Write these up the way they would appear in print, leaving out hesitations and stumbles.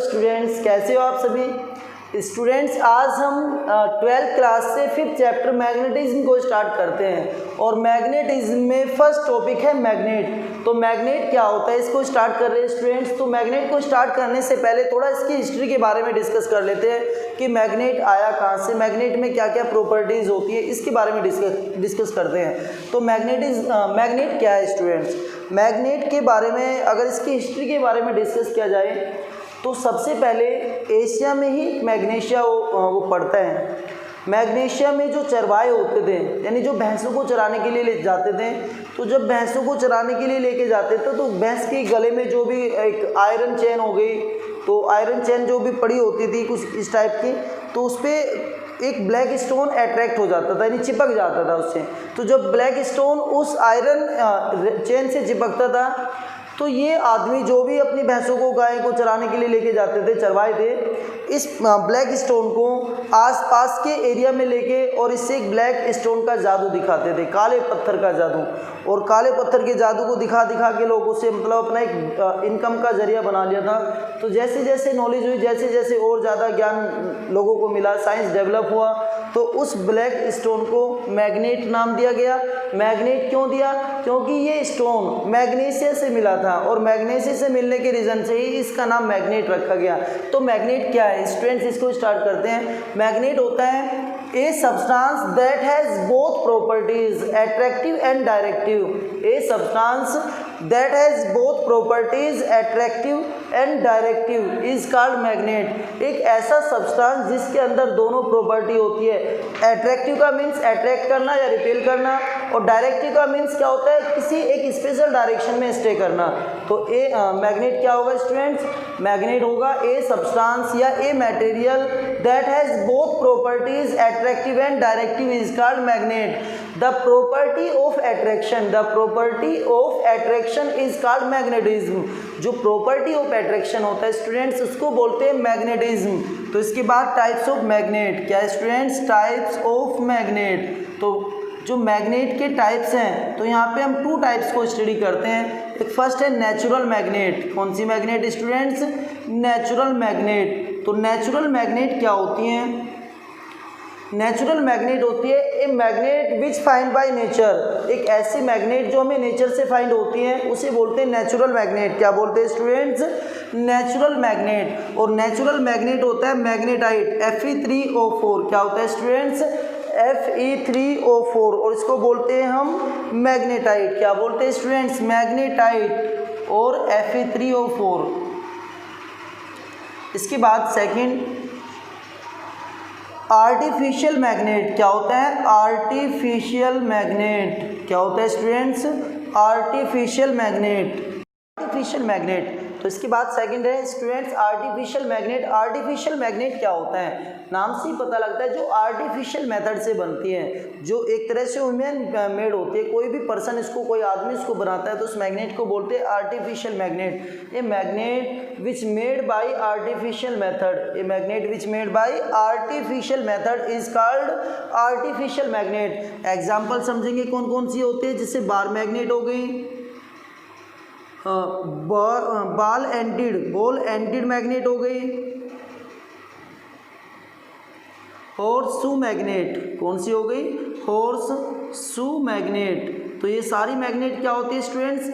Students, कैसे हो आप सभी स्टूडेंट्स। आज हम 12th क्लास से 5th चैप्टर मैग्नेटिज्म को स्टार्ट करते हैं और मैग्नेटिज्म में फर्स्ट टॉपिक है मैग्नेट। तो मैग्नेट क्या होता है इसको स्टार्ट कर रहे हैं स्टूडेंट्स। तो मैग्नेट को स्टार्ट करने से पहले थोड़ा इसकी हिस्ट्री के बारे में डिस्कस कर लेते हैं कि मैग्नेट आया कहाँ से, मैग्नेट में क्या क्या प्रॉपर्टीज़ होती है, इसके बारे में डिस्कस करते हैं। तो मैग्नेट क्या है स्टूडेंट्स। मैग्नेट के बारे में अगर इसकी हिस्ट्री के बारे में डिस्कस किया जाए तो सबसे पहले एशिया में ही मैग्नेशिया वो पड़ता है। मैग्नेशिया में जो चरवाहे होते थे, यानी जो भैंसों को चराने के लिए ले जाते थे, तो जब भैंसों को चराने के लिए लेके जाते थे तो भैंस के गले में जो भी एक आयरन चेन हो गई, तो आयरन चेन जो भी पड़ी होती थी कुछ इस टाइप की, तो उस पर एक ब्लैक स्टोन अट्रैक्ट हो जाता था, यानी चिपक जाता था उससे। तो जब ब्लैक स्टोन उस आयरन चेन से चिपकता था तो ये आदमी जो भी अपनी भैंसों को गाय को चराने के लिए लेके जाते थे, चरवाए थे, इस ब्लैक स्टोन को आसपास के एरिया में लेके और इससे एक ब्लैक स्टोन का जादू दिखाते थे, काले पत्थर का जादू। और काले पत्थर के जादू को दिखा के लोगों से मतलब अपना एक इनकम का जरिया बना लिया था। तो जैसे जैसे नॉलेज हुई, जैसे जैसे और ज़्यादा ज्ञान लोगों को मिला, साइंस डेवलप हुआ, तो उस ब्लैक स्टोन को मैग्नेट नाम दिया गया। मैग्नेट क्यों दिया? क्योंकि ये स्टोन मैग्नीशिया से मिला था और मैग्नीशिया से मिलने के रीज़न से ही इसका नाम मैग्नेट रखा गया। तो मैग्नेट क्या है स्टूडेंट्स, इसको स्टार्ट करते हैं। मैग्नेट होता है a substance that has both properties attractive and directive. A substance that has both properties attractive and directive is called magnet. एक ऐसा सब्सटेंस जिसके अंदर दोनों प्रॉपर्टी होती है। अट्रैक्टिव का मीन्स अट्रैक्ट करना या रिपेल करना, और डायरेक्टिव का मीन्स क्या होता है, किसी एक स्पेशल डायरेक्शन में स्टे करना। तो मैग्नेट क्या होगा स्टूडेंट्स? मैग्नेट होगा ए सब्सटेंस या a material that has both properties attractive and directive is called magnet. The property of attraction is called magnetism. जो प्रॉपर्टी ऑफ अट्रैक्शन होता है स्टूडेंट्स उसको बोलते हैं मैग्नेटिज्म। तो इसके बाद टाइप्स ऑफ मैग्नेट क्या है स्टूडेंट्स? Types of magnet. तो जो मैग्नेट के टाइप्स हैं, तो यहाँ पे हम 2 टाइप्स को स्टडी करते हैं। एक फर्स्ट है नेचुरल मैग्नेट। कौन सी मैग्नेट स्टूडेंट्स? Natural magnet. तो नेचुरल मैग्नेट क्या होती हैं? नेचुरल मैग्नेट होती है a magnet which find by nature. एक ऐसी मैग्नेट जो हमें नेचर से फाइंड होती है उसे बोलते हैं नेचुरल मैग्नेट। क्या बोलते हैं स्टूडेंट्स? Natural magnet. और नेचुरल मैग्नेट होता है मैग्नेटाइट Fe3O4। क्या होता है स्टूडेंट्स? Fe3O4। और इसको बोलते हैं हम मैग्नेटाइट। क्या बोलते हैं स्टूडेंट्स? मैग्नेटाइट और Fe3O4। इसके बाद सेकंड आर्टिफिशियल मैग्नेट। क्या होता है? Artificial magnet. क्या होता है students? Artificial magnet. Artificial magnet. तो इसके बाद सेकंड है students artificial magnet. Artificial magnet क्या होता है? नाम से ही पता लगता है, जो आर्टिफिशियल मेथड से बनती है, जो एक तरह से ह्यूमन मेड होती है। कोई भी पर्सन इसको, कोई आदमी इसको बनाता है तो उस मैग्नेट को बोलते हैं artificial magnet. A magnet which made by artificial method. A magnet which made by artificial method is called artificial magnet. Example समझेंगे कौन कौन सी होती है, जैसे बार मैग्नेट हो गई, बॉल एंडेड मैग्नेट हो गई, हॉर्स शू मैग्नेट। कौन सी हो गई? Horse shoe magnet. तो ये सारी मैग्नेट क्या होती है स्टूडेंट्स?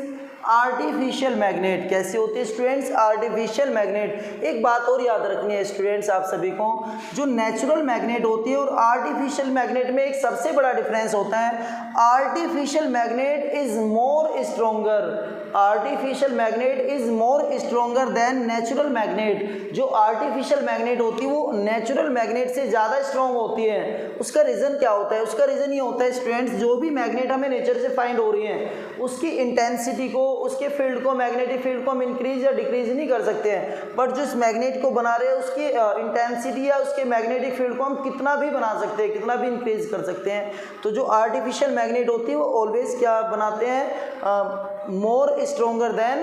Artificial magnet. कैसे होते हैं स्टूडेंट्स? Artificial magnet. एक बात और याद रखनी है स्टूडेंट्स आप सभी को, जो नेचुरल मैग्नेट होती है और आर्टिफिशियल मैग्नेट में एक सबसे बड़ा डिफरेंस होता है। Artificial magnet is more stronger. Artificial magnet is more stronger than natural magnet. जो आर्टिफिशियल मैग्नेट होती है वो नेचुरल मैग्नेट से ज़्यादा स्ट्रॉन्ग होती है। उसका रीज़न क्या होता है? उसका रीज़न ये होता है स्टूडेंट्स, जो भी मैग्नेट हमें नेचर से फाइंड हो रही है उसकी इंटेंसिटी को, उसके फील्ड को, मैग्नेटिक फील्ड को हम इंक्रीज या डिक्रीज नहीं कर सकते हैं, बट जो इस मैग्नेट को बना रहे हैं उसकी इंटेंसिटी या उसके मैग्नेटिक फील्ड को हम कितना भी बना सकते हैं, कितना भी इंक्रीज कर सकते हैं। तो जो आर्टिफिशियल मैग्नेट होती है वो ऑलवेज क्या बनाते हैं? More stronger than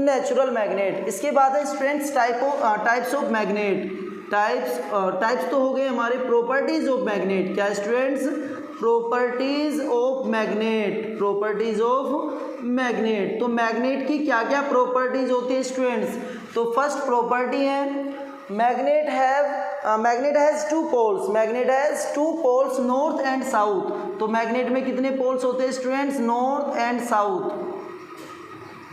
natural magnet. इसके बाद है students types of magnet. Types तो हो गए हमारे प्रॉपर्टीज ऑफ मैग्नेट। क्या students? Properties of magnet. Properties of magnet. तो मैग्नेट की क्या क्या प्रॉपर्टीज होती है स्टूडेंट्स? तो फर्स्ट प्रॉपर्टी है magnet has two poles, magnet has two poles north and south. तो मैग्नेट में कितने पोल्स होते हैं students? North and south,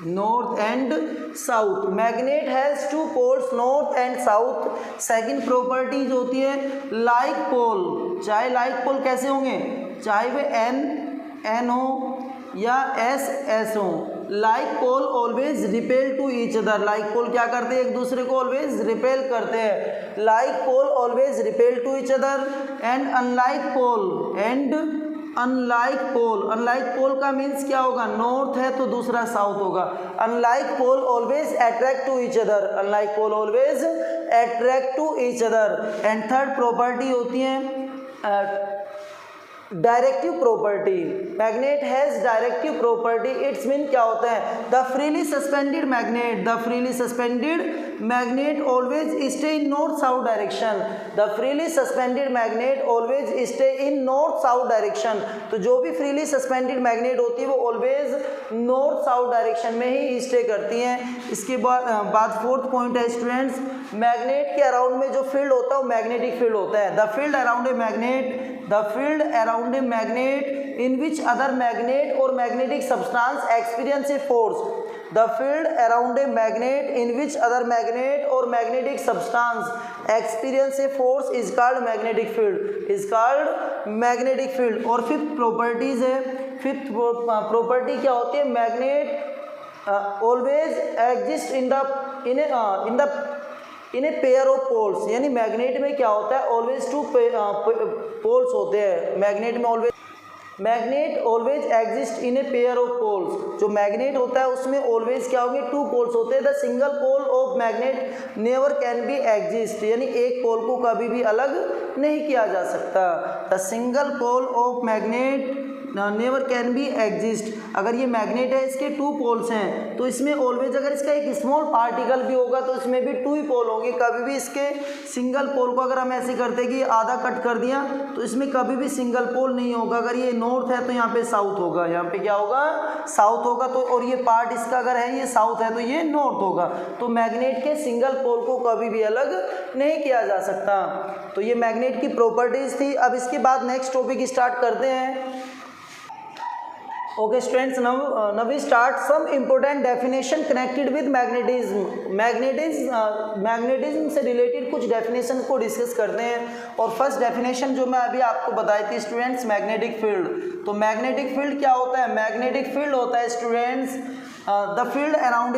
north and south. Magnet has two poles north and south. Second property जो होती है like pole, चाहे like pole कैसे होंगे, चाहे वे एन हो या एस हो, like pole always repel to each other. Like pole क्या करते हैं? एक दूसरे को ऑलवेज रिपेल करते हैं। Like pole always repel to each other and unlike pole, unlike pole का मीन्स क्या होगा? नॉर्थ है तो दूसरा साउथ होगा। Unlike pole always attract to each other, unlike pole always attract to each other. And third property होती है directive property. Magnet has directive property, it's mean क्या होता है? The freely suspended magnet always stay in north south direction, the freely suspended magnet always stay in north south direction. तो जो भी freely suspended magnet होती है वो always north south direction में ही स्टे करती हैं। इसके बाद फोर्थ पॉइंट है स्टूडेंट्स, मैग्नेट के अराउंड में जो फील्ड होता है वो मैग्नेटिक फील्ड होता है। The field around a magnet in which other magnet or magnetic substance experience a force, the field around a magnet in which other magnet or magnetic substance experience a force is called magnetic field, और fifth properties है, fifth property क्या होती है? Magnet always exist in a pair of poles, यानी magnet में क्या होता है? ऑलवेज टू पोल्स होते हैं। Magnet always exist in a pair of poles, जो मैग्नेट होता है उसमें ऑलवेज क्या होंगे? टू पोल्स होते हैं। The single pole of magnet never can be exist, यानी एक पोल को कभी भी अलग नहीं किया जा सकता। The single pole of magnet never can be exist. अगर ये मैग्नेट है, इसके टू पोल्स हैं, तो इसमें ऑलवेज अगर इसका एक स्मॉल पार्टिकल भी होगा तो इसमें भी टू ही पोल होंगे। कभी भी इसके सिंगल पोल को अगर हम ऐसे करते कि आधा कट कर दिया तो इसमें कभी भी सिंगल पोल नहीं होगा। अगर ये नॉर्थ है तो यहाँ पे साउथ होगा, यहाँ पे क्या होगा? साउथ होगा। तो और ये पार्ट इसका अगर है ये साउथ है तो ये नॉर्थ होगा। तो मैग्नेट के सिंगल पोल को कभी भी अलग नहीं किया जा सकता। तो ये मैग्नेट की प्रॉपर्टीज थी। अब इसके बाद नेक्स्ट टॉपिक स्टार्ट करते हैं। Okay students, now we start some important definition connected with magnetism. Magnetism से रिलेटेड कुछ डेफिनेशन को डिस्कस करते हैं। और फर्स्ट डेफिनेशन जो मैं अभी आपको बताई थी स्टूडेंट्स, मैग्नेटिक फील्ड। तो मैग्नेटिक फील्ड क्या होता है? मैग्नेटिक फील्ड होता है students the field around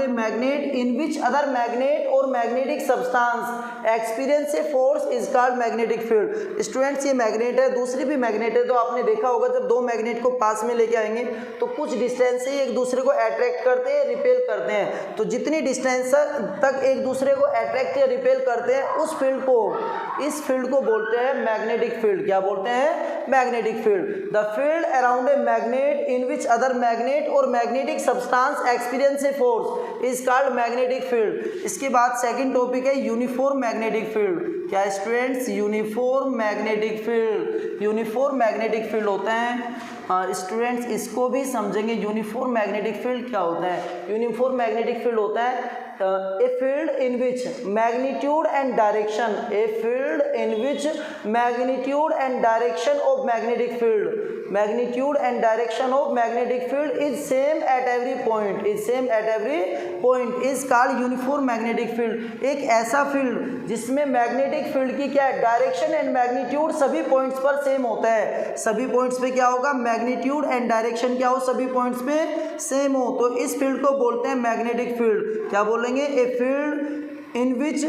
a magnet in which other magnet और magnetic substance experience a force is called magnetic field. Students ये मैग्नेट है, दूसरी भी मैग्नेट है। तो आपने देखा होगा जब दो मैग्नेट को पास में लेके आएंगे तो कुछ डिस्टेंस से एक दूसरे को अट्रैक्ट करते हैं, रिपेल करते हैं। तो जितनी डिस्टेंस तक एक दूसरे को अट्रैक्ट या रिपेल करते हैं इस फील्ड को बोलते हैं मैग्नेटिक फील्ड। क्या बोलते हैं? Magnetic field. The field around a magnet in which other magnet और magnetic substance experience a force is called magnetic field. इसके बाद सेकंड टॉपिक है यूनिफॉर्म मैग्नेटिक फील्ड। क्या स्टूडेंट्स? यूनिफॉर्म मैग्नेटिक फील्ड होता है। स्टूडेंट्स इसको भी समझेंगे। यूनिफॉर्म मैग्नेटिक फील्ड क्या होता है? यूनिफॉर्म मैग्नेटिक फील्ड होता है a field in which magnitude and direction of magnetic field is same at every point is called uniform magnetic field। एक ऐसा फील्ड जिसमें मैग्नेटिक फील्ड की क्या है? डायरेक्शन एंड मैग्नीट्यूड सभी पॉइंट्स पर सेम होता है। सभी पॉइंट्स पे क्या होगा? मैग्नीट्यूड एंड डायरेक्शन क्या हो? सभी पॉइंट्स पे सेम हो। तो इस फील्ड को बोलते हैं मैग्नेटिक फील्ड। क्या बोलेंगे? A field in which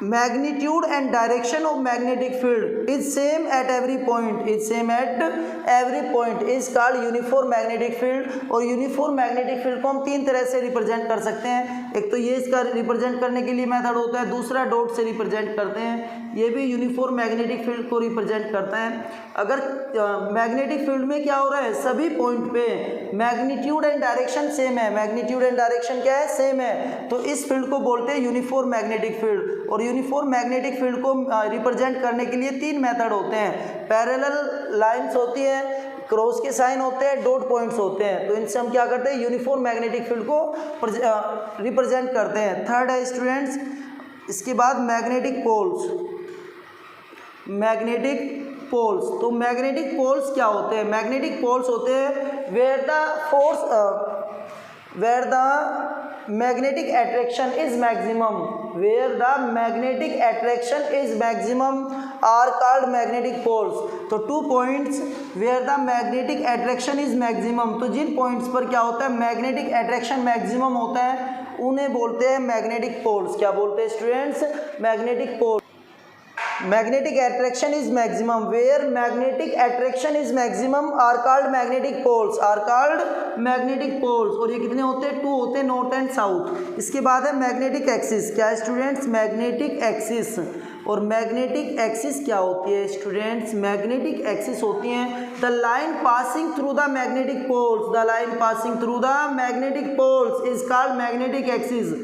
magnitude and direction of magnetic field is same at every point is called uniform magnetic field। और uniform magnetic field को हम तीन तरह से रिप्रेजेंट कर सकते हैं। एक तो ये इसका रिप्रेजेंट करने के लिए मेथड होता है, दूसरा डॉट से रिप्रेजेंट करते हैं। ये भी यूनिफॉर्म मैग्नेटिक फील्ड को रिप्रेजेंट करता है। अगर मैग्नेटिक फील्ड में क्या हो रहा है? सभी पॉइंट पे मैग्नीट्यूड एंड डायरेक्शन सेम है। मैग्नीट्यूड एंड डायरेक्शन क्या है? सेम है। तो इस फील्ड को बोलते हैं यूनिफॉर्म मैग्नेटिक फील्ड। और यूनिफॉर्म मैग्नेटिक फील्ड को रिप्रेजेंट करने के लिए तीन मेथड होते हैं। पैरेलल लाइंस होती है, क्रॉस के साइन होते हैं, डॉट पॉइंट्स होते हैं, तो इनसे हम क्या करते हैं, यूनिफॉर्म मैग्नेटिक फील्ड को रिप्रेजेंट करते हैं। थर्ड है स्टूडेंट्स, इसके बाद मैग्नेटिक पोल्स। मैग्नेटिक पोल्स, तो मैग्नेटिक पोल्स क्या होते हैं? मैग्नेटिक पोल्स होते हैं where the magnetic attraction is maximum, where the magnetic attraction is maximum are called magnetic poles. तो 2 points where the magnetic attraction is maximum, तो जिन points पर क्या होता है, मैग्नेटिक अट्रैक्शन मैक्सिमम होता है, उन्हें बोलते हैं मैग्नेटिक पोल्स। क्या बोलते हैं students? Magnetic pole. Magnetic attraction is maximum, where magnetic attraction is maximum are called magnetic poles, are called magnetic poles. और ये कितने होते हैं? 2 होते हैं, नॉर्थ एंड साउथ। इसके बाद है मैग्नेटिक एक्सिस। क्या है स्टूडेंट्स? Magnetic axis. और मैग्नेटिक एक्सिस क्या होती है स्टूडेंट्स? मैग्नेटिक एक्सिस होती हैं the line passing through the magnetic poles, the line passing through the magnetic poles is called magnetic axis.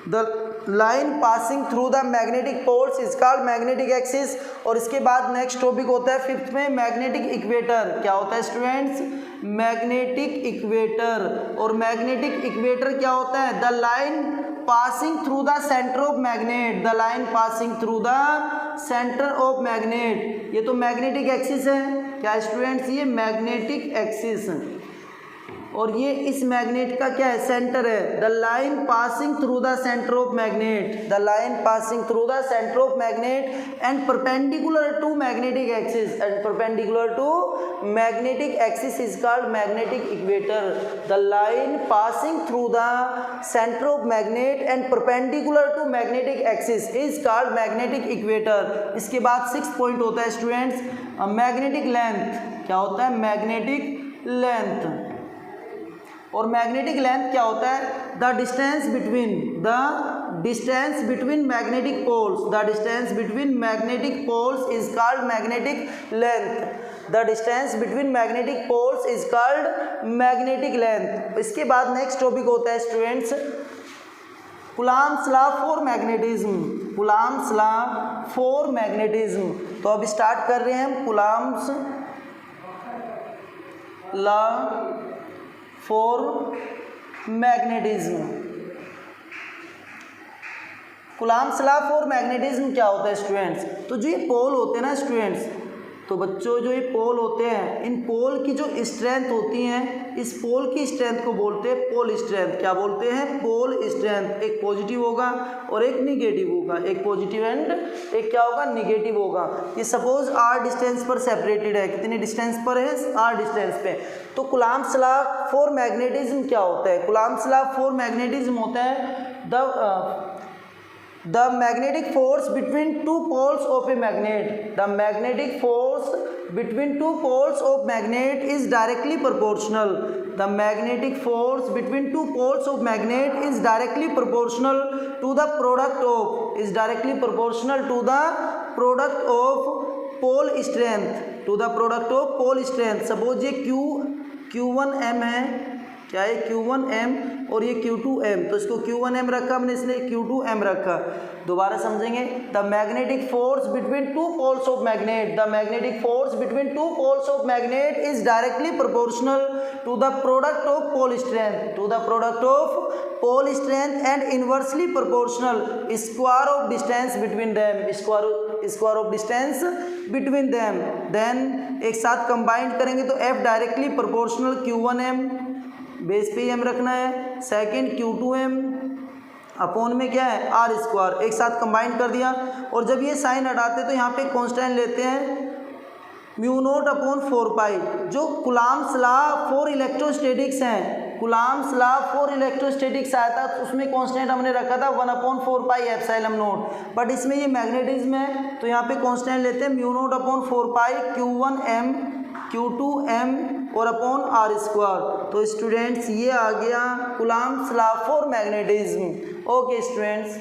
The line passing through the magnetic poles is called magnetic axis. और इसके बाद next topic होता है 5th में magnetic equator. क्या होता है students? Magnetic equator. और मैग्नेटिक इक्वेटर क्या होता है? The line passing through the centre of magnet, the line passing through the centre of magnet. ये तो मैग्नेटिक एक्सिस है। क्या स्टूडेंट्स? ये मैग्नेटिक एक्सिस। और ये इस मैग्नेट का क्या है? सेंटर है। The line passing through the centre of magnet, the line passing through the centre of magnet and perpendicular to magnetic axis, and perpendicular to magnetic axis is called magnetic equator. The line passing through the centre of magnet and perpendicular to magnetic axis is called magnetic equator. इसके बाद 6th point होता है students magnetic length. क्या होता है? Magnetic length. और magnetic length क्या होता है? The distance between magnetic poles, the distance between magnetic poles is called magnetic length. The distance between magnetic poles is called magnetic length. इसके बाद नेक्स्ट टॉपिक होता है students Coulomb's law for magnetism. Coulomb's law for magnetism. तो अब start कर रहे हैं हम Coulomb's law for magnetism. Coulomb's law for magnetism क्या होता है स्टूडेंट्स? तो जो ये पोल होते हैं ना स्टूडेंट्स, तो बच्चों जो ये पोल होते हैं, इन पोल की जो स्ट्रेंथ होती हैं, इस पोल की स्ट्रेंथ को बोलते हैं पोल स्ट्रेंथ। क्या बोलते हैं? Pole strength. एक पॉजिटिव होगा और एक निगेटिव होगा, एक पॉजिटिव एंड एक क्या होगा? निगेटिव होगा। ये सपोज r डिस्टेंस पर सेपरेटेड है। कितने डिस्टेंस पर है? r डिस्टेंस पे। तो कूलॉम्स लॉ फॉर मैग्नेटिज्म क्या होता है? कूलॉम्स लॉ फॉर मैग्नेटिज्म होता है the magnetic force between 2 poles of a magnet, the magnetic force between 2 poles of magnet is directly proportional, the magnetic force between 2 poles of magnet is directly proportional to the product of, is directly proportional to the product of pole strength, to the product of pole strength। suppose ये Q1M है, क्या है? Q1M और ये Q2M, तो इसको Q1M रखा हमने, इसलिए Q2M रखा। दोबारा समझेंगे। The magnetic force between 2 poles of magnet, the magnetic force between 2 poles of magnet is directly proportional to the product of pole strength, to the product of pole strength and inversely proportional square of distance between them, square of distance between them. Then एक साथ combined करेंगे तो F directly proportional Q1M, base पे ही हम रखना है। Second Q2M upon में क्या है? R square. एक साथ कंबाइन कर दिया। और जब ये साइन हटाते तो यहाँ पे कांस्टेंट लेते हैं μ0 अपॉन 4 पाई। जो कूलॉम्स लॉ फॉर इलेक्ट्रोस्टैटिक्स हैं, कूलॉम्स लॉ फॉर इलेक्ट्रोस्टैटिक्स आया था तो उसमें कांस्टेंट हमने रखा था 1/4 पाई एप्सिलॉन नॉट। बट इसमें ये मैग्नेटिज्म है तो यहाँ पे कांस्टेंट लेते हैं μ0 अपॉन 4 पाई Q1M, Q2M और अपॉन R स्क्वायर। तो स्टूडेंट्स ये आ गया Coulomb's law for magnetism. Okay students.